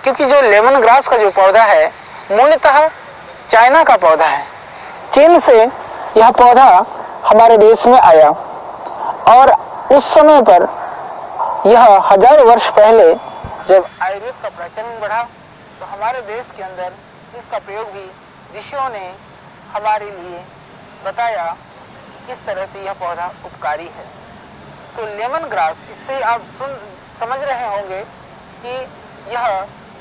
क्योंकि जो lemon grass का जो पौधा है मूलतः चाइना का पौधा है। चीन से यह पौधा हमारे देश में आया और उस समय पर यह हजारों वर्ष पहले जब आयुर्वेद का प्रचलन बढ़ा तो हमारे देश के अंदर इसका प्रयोग भी ऋषियों ने हमारे लिए बताया कि किस तरह से यह पौधा उपकारी है। तो लेमन ग्रास, इससे आप समझ रहे होंगे कि यह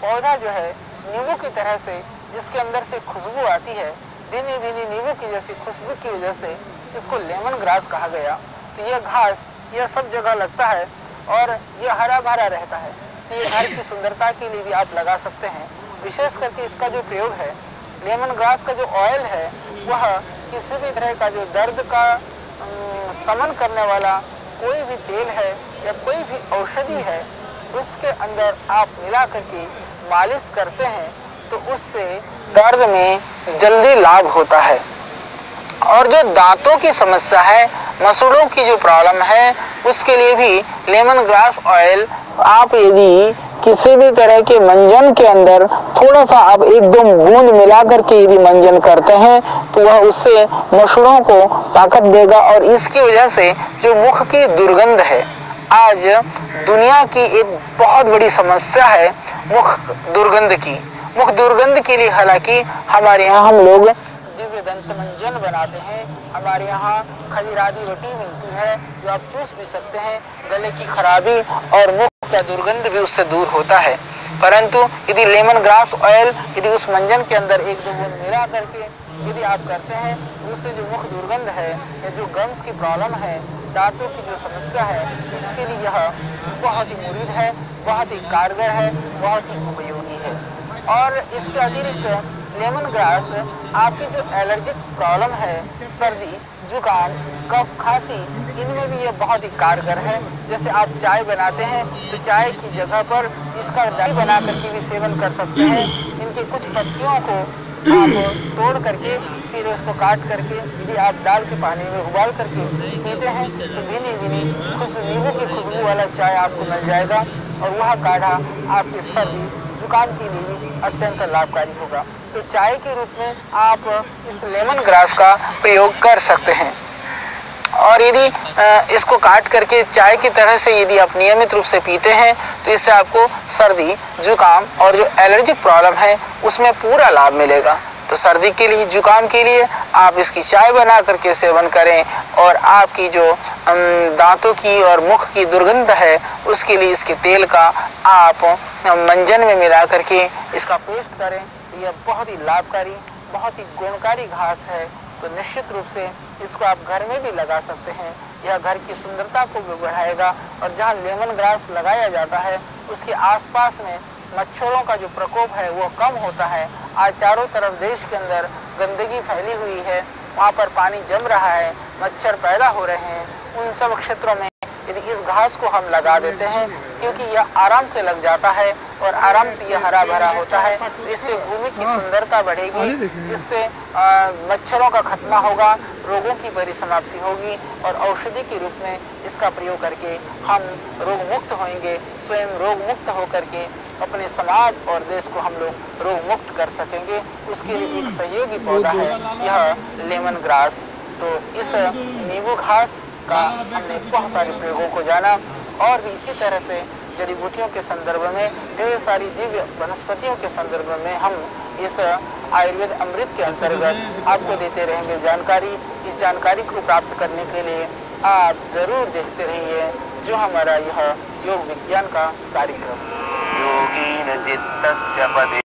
पौधा जो है नींबू की तरह से, जिसके अंदर से खुशबू आती है, भीनी भीनी नींबू की जैसी खुशबू की वजह से इसको लेमन ग्रास कहा गया। तो यह घास यह सब जगह लगता है और यह हरा भरा रहता है। तो ये घर की सुंदरता के लिए भी आप लगा सकते हैं। विशेष करके इसका जो प्रयोग है, लेमन ग्रास का जो ऑयल है वह किसी भी तरह का जो दर्द का शमन करने वाला कोई भी तेल है या कोई भी औषधि है उसके अंदर आप मिला करके मालिश करते हैं तो उससे दर्द में जल्दी लाभ होता है। और जो दांतों की समस्या है, मसूड़ों की जो प्रॉब्लम है, उसके लिए भी लेमन ग्रास ऑयल आप यदि किसी भी तरह के मंजन के अंदर थोड़ा सा आप एक दो बूंद मिला करके यदि मंजन करते हैं तो वह उससे मसूड़ों को ताकत देगा। और इसकी वजह से जो मुख की दुर्गंध है, आज दुनिया की एक बहुत बड़ी समस्या है मुख दुर्गंध की। मुख दुर्गंध के लिए हालांकि हमारे यहाँ हम लोग दिव्य दंत मंजन बनाते हैं, हमारे यहाँ खजीरादी रोटी मिलती है जो आप चूस भी सकते हैं। गले की खराबी और मुख का दुर्गंध भी उससे दूर होता है। परंतु यदि लेमन ग्रास ऑयल यदि उस मंजन के अंदर एक दो बूंद मिला करके यदि आप करते हैं तो उससे जो मुख दुर्गंध है या जो गम्स की प्रॉब्लम है, दांतों की जो समस्या है, उसके लिए यह बहुत ही मुफीद है, बहुत ही कारगर है, बहुत ही उपयोगी है। और इसके अतिरिक्त लेमन ग्रास आपकी जो एलर्जिक प्रॉब्लम है, सर्दी, जुकाम, कफ, खांसी, इनमें भी ये बहुत ही कारगर है। जैसे आप चाय बनाते हैं तो चाय की जगह पर इसका डाई बना करके भी सेवन कर सकते हैं। इनकी कुछ पत्तियों को आप तोड़ करके फिर उसको काट करके यदि आप डाल के पानी में उबाल करके पीते हैं तो भीनी भीनी नींबू की खुशबू वाला चाय आपको मिल जाएगा और वह काढ़ा आपके सर्दी जुकाम के लिए भी अत्यंत लाभकारी होगा। तो चाय के रूप में आप इस लेमन ग्रास का प्रयोग कर सकते हैं। और यदि इसको काट करके चाय की तरह से यदि आप नियमित रूप से पीते हैं तो इससे आपको सर्दी, जुकाम और जो एलर्जिक प्रॉब्लम है उसमें पूरा लाभ मिलेगा। तो सर्दी के लिए, जुकाम के लिए आप इसकी चाय बना करके सेवन करें और आपकी जो दांतों की और मुख की दुर्गंध है उसके लिए इसके तेल का आप मंजन में मिला करके इसका पेस्ट करें तो यह बहुत ही लाभकारी, बहुत ही गुणकारी घास है। तो निश्चित रूप से इसको आप घर में भी लगा सकते हैं। यह घर की सुंदरता को भी बढ़ाएगा और जहाँ लेमन ग्रास लगाया जाता है उसके आसपास में मच्छरों का जो प्रकोप है वो कम होता है। आज चारों तरफ देश के अंदर गंदगी फैली हुई है, वहाँ पर पानी जम रहा है, मच्छर पैदा हो रहे हैं। उन सब क्षेत्रों में यदि इस घास को हम लगा देते हैं, क्योंकि यह आराम से लग जाता है और आराम से यह हरा भरा होता है, तो इससे भूमि की सुंदरता बढ़ेगी, इससे मच्छरों का खत्मा होगा, रोगों की परिसमाप्ति होगी और औषधि के रूप में इसका प्रयोग करके हम रोग मुक्त होंगे। स्वयं रोग मुक्त होकर के अपने समाज और देश को हम लोग रोग मुक्त कर सकेंगे। उसके लिए एक सहयोगी पौधा है यह लेमन ग्रास। तो इस नींबू घास का हमने बहुत सारे प्रयोगों को जाना और भी इसी तरह से जड़ी बूटियों के संदर्भ में, ढेर सारी दिव्य वनस्पतियों के संदर्भ में हम इस आयुर्वेद अमृत के अंतर्गत आपको देते रहेंगे जानकारी। इस जानकारी को प्राप्त करने के लिए आप जरूर देखते रहिए जो हमारा यह योग विज्ञान का कार्यक्रम। योगीन चित्तस्य पदे